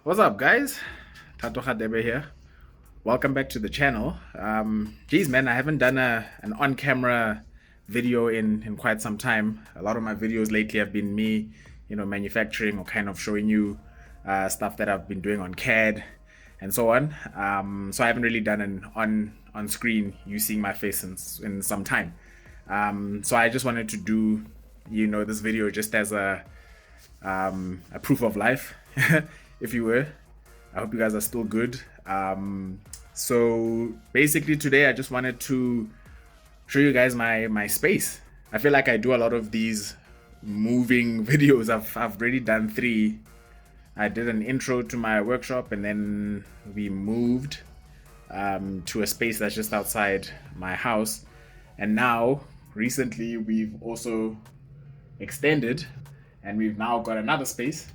What's up, guys? Tato Khadebe here. Welcome back to the channel. Geez, man, I haven't done an on-camera video in quite some time. A lot of my videos lately have been me, manufacturing or kind of showing you stuff that I've been doing on CAD and so on. So I haven't really done an on-screen you seeing my face in some time. So I just wanted to do, this video just as a proof of life, if you were. I hope you guys are still good. So basically today I just wanted to show you guys my space. I feel like I do a lot of these moving videos. I've already done 3. I did an intro to my workshop, and then we moved to a space that's just outside my house. And now recently we've also extended, and we've now got another space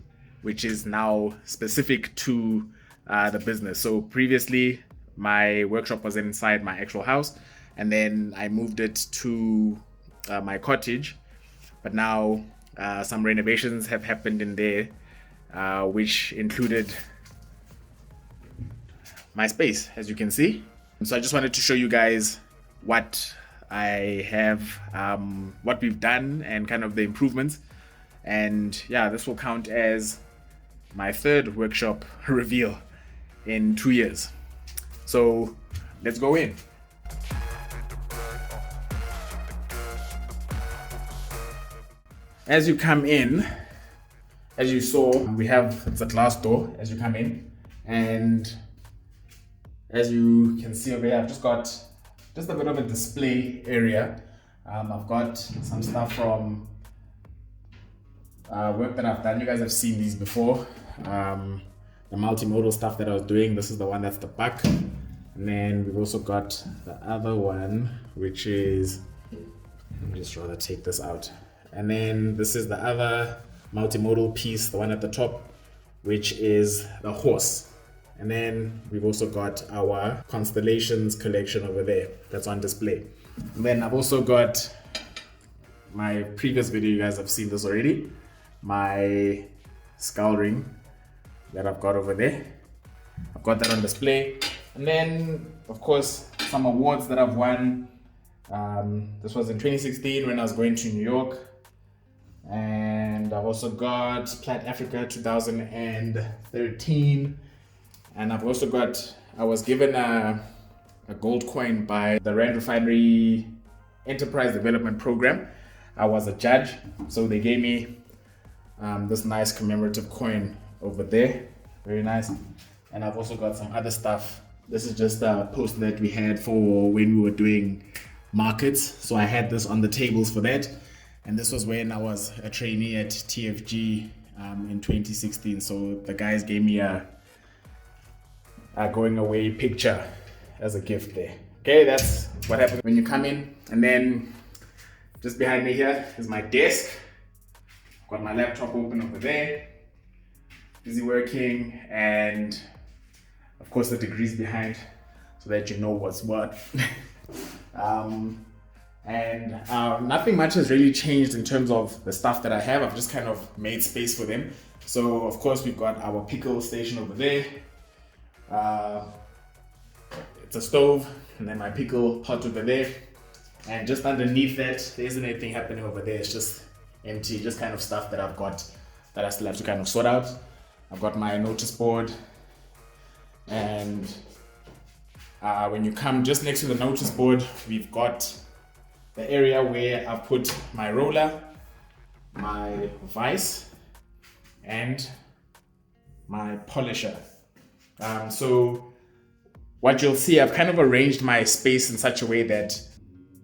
which is now specific to the business. So previously my workshop was inside my actual house, and then I moved it to my cottage, but now some renovations have happened in there, which included my space, as you can see. So I just wanted to show you guys what I have, what we've done, and kind of the improvements. And yeah, this will count as my 3rd workshop reveal in 2 years. So let's go in. As you come in, as you saw, it's a glass door as you come in, and as you can see over here, I've just got a bit of a display area. I've got some stuff from work that I've done. You guys have seen these before. The multimodal stuff that I was doing. This is the one that's the back, and then we've also got the other one, which is, let me just rather take this out, and then this is the other multimodal piece, the one at the top, which is the horse. And then we've also got our constellations collection over there that's on display. And then I've also got my previous video, you guys have seen this already, my skull ring that I've got over there. I've got that on display. And then, of course, some awards that I've won. This was in 2016 when I was going to New York. And I've also got Plat Africa 2013. And I've also got, I was given a gold coin by the Rand Refinery Enterprise Development Program. I was a judge, so they gave me this nice commemorative coin over there. Very nice. And I've also got some other stuff. This is just a poster that we had for when we were doing markets. So I had this on the tables for that. And this was when I was a trainee at TRJ in 2016. So the guys gave me a going away picture as a gift there. Okay, that's what happens when you come in. And then just behind me here is my desk. Got my laptop open over there, busy working, and of course the degrees behind so that you know what's what. And nothing much has really changed in terms of the stuff that I have. I've just kind of made space for them. So of course we've got our pickle station over there. It's a stove, and then my pickle pot over there. And just underneath that, there isn't anything happening over there. It's just empty, just kind of stuff that I've got that I still have to kind of sort out. I've got my notice board, and when you come just next to the notice board, we've got the area where I put my roller, my vise, and my polisher. So what you'll see, I've kind of arranged my space in such a way that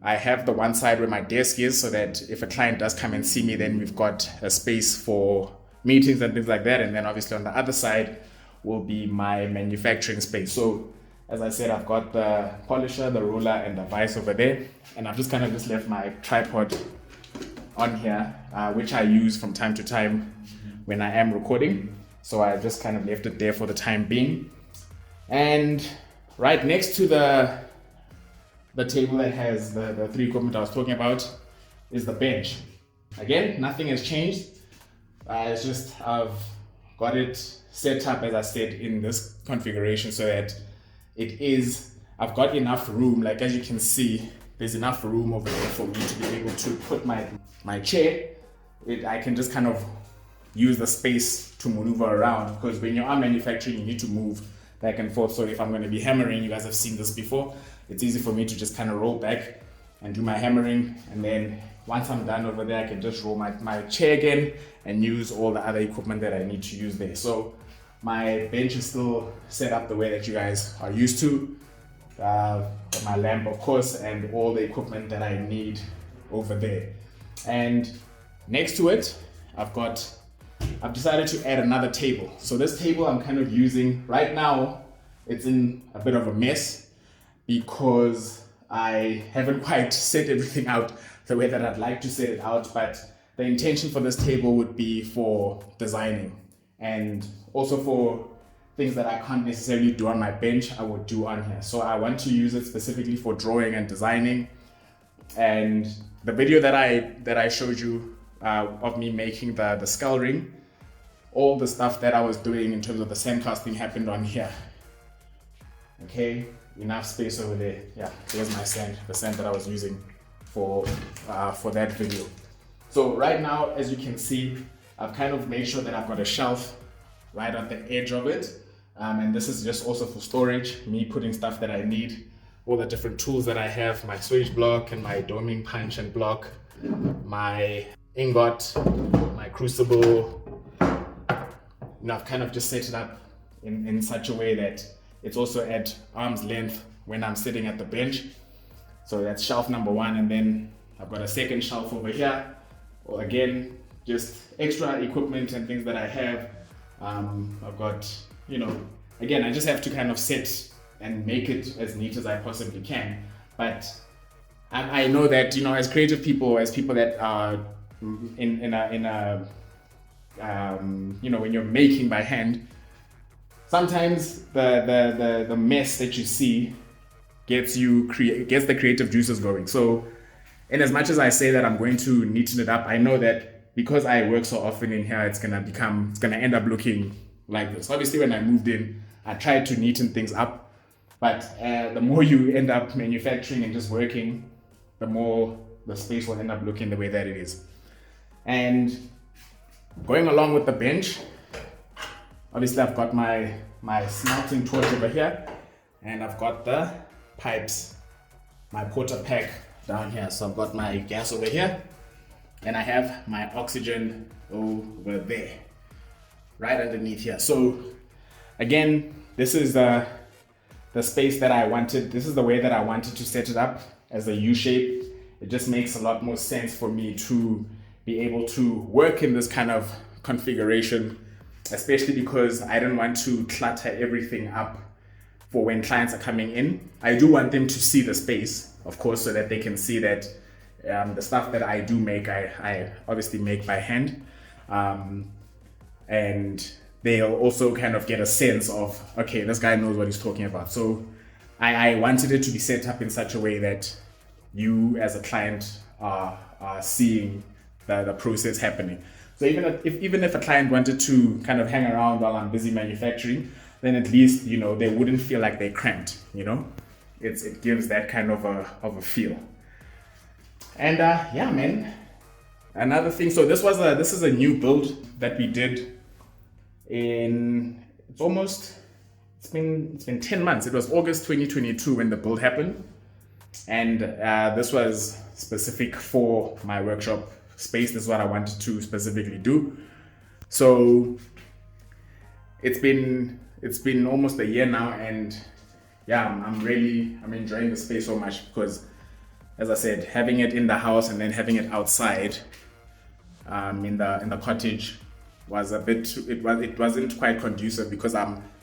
I have the one side where my desk is, so that if a client does come and see me, then we've got a space for meetings and things like that. And then obviously on the other side will be my manufacturing space. So as I said, I've got the polisher, the roller, and the vise over there. And I've just kind of just left my tripod on here, which I use from time to time when I am recording. So I just kind of left it there for the time being. And right next to the table that has the 3 equipment I was talking about is the bench. Again, nothing has changed. It's just I've got it set up, as I said, in this configuration so that I've got enough room. Like as you can see, there's enough room over there for me to be able to put my chair. I can just kind of use the space to maneuver around, because when you are manufacturing, you need to move back and forth. So if I'm going to be hammering, you guys have seen this before, it's easy for me to just kind of roll back and do my hammering, and then once I'm done over there, I can just roll my chair again and use all the other equipment that I need to use there. So my bench is still set up the way that you guys are used to. My lamp, of course, and all the equipment that I need over there. And next to it, I've decided to add another table. So this table I'm kind of using right now, it's in a bit of a mess because I haven't quite set everything out the way that I'd like to set it out, but the intention for this table would be for designing, and also for things that I can't necessarily do on my bench, I would do on here. So I want to use it specifically for drawing and designing. And the video that I showed you of me making the skull ring, all the stuff that I was doing in terms of the sand casting happened on here. Okay, enough space over there. Yeah, there's my sand, the sand that I was using for that video. So right now, as you can see, I've kind of made sure that I've got a shelf right at the edge of it. And this is just also for storage, me putting stuff that I need, all the different tools that I have, my swage block and my doming punch and block, my ingot, my crucible. I've kind of just set it up in such a way that it's also at arm's length when I'm sitting at the bench. So that's shelf number one, and then I've got a second shelf over here. Or again, just extra equipment and things that I have. I've got, again, I just have to kind of set and make it as neat as I possibly can. But I know that, as creative people, as people that are in a when you're making by hand, sometimes the mess that you see gets the creative juices going. So, in as much as I say that I'm going to neaten it up, I know that because I work so often in here, it's gonna end up looking like this. Obviously, when I moved in, I tried to neaten things up, but the more you end up manufacturing and just working, the more the space will end up looking the way that it is. And going along with the bench, obviously I've got my smelting torch over here, and I've got the pipes, my porter pack down here. So I've got my gas over here, and I have my oxygen over there, right underneath here. So again, this is the space that I wanted. This is the way that I wanted to set it up as a U shape. It just makes a lot more sense for me to be able to work in this kind of configuration, especially because I don't want to clutter everything up for when clients are coming in. I do want them to see the space, of course, so that they can see that the stuff that I do make, I obviously make by hand. And they'll also kind of get a sense of, okay, this guy knows what he's talking about. So I wanted it to be set up in such a way that you as a client are seeing the process happening. So even if a client wanted to kind of hang around while I'm busy manufacturing, then at least, they wouldn't feel like they're cramped, It gives that kind of a feel. And yeah, man. Another thing, so this is a new build that we did it's been 10 months. It was August 2022 when the build happened. And this was specific for my workshop space. This is what I wanted to specifically do. So it's been almost a year now, and yeah, I'm enjoying the space so much because, as I said, having it in the house and then having it outside in the cottage was it wasn't quite conducive, because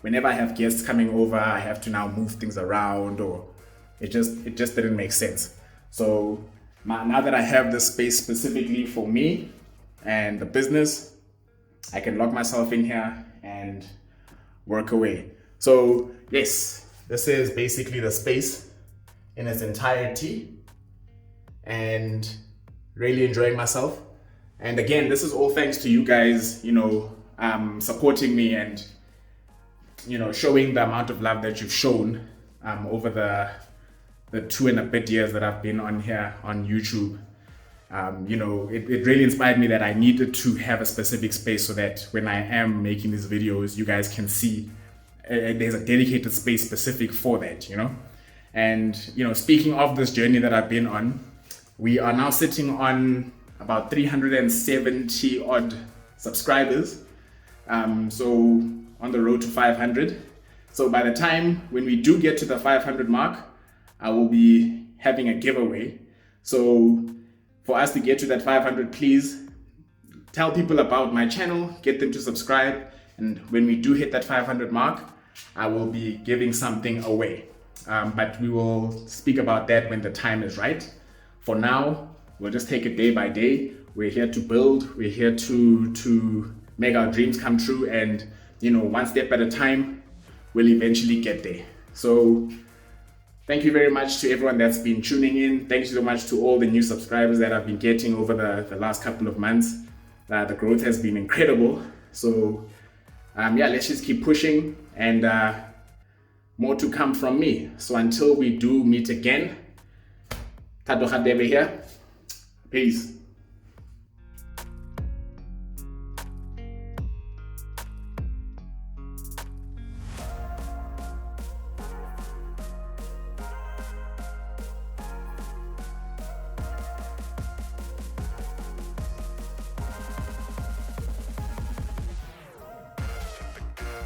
whenever I have guests coming over, I have to now move things around, or it just didn't make sense. So now that I have this space specifically for me and the business, I can lock myself in here and work away. So yes, this is basically the space in its entirety, and really enjoying myself. And again, this is all thanks to you guys, supporting me and showing the amount of love that you've shown over the 2 and a bit years that I've been on here on YouTube. It really inspired me that I needed to have a specific space so that when I am making these videos, you guys can see there's a dedicated space specific for that, And, speaking of this journey that I've been on, we are now sitting on about 370 odd subscribers. So on the road to 500. So by the time when we do get to the 500 mark, I will be having a giveaway. So for us to get to that 500, please tell people about my channel, get them to subscribe. And when we do hit that 500 mark, I will be giving something away. But we will speak about that when the time is right. For now, we'll just take it day by day. We're here to build, we're here to make our dreams come true, and one step at a time, we'll eventually get there. So thank you very much to everyone that's been tuning in. Thank you so much to all the new subscribers that I've been getting over the last couple of months. The growth has been incredible. So let's just keep pushing, and more to come from me. So until we do meet again, Tado Khadebe here. Peace.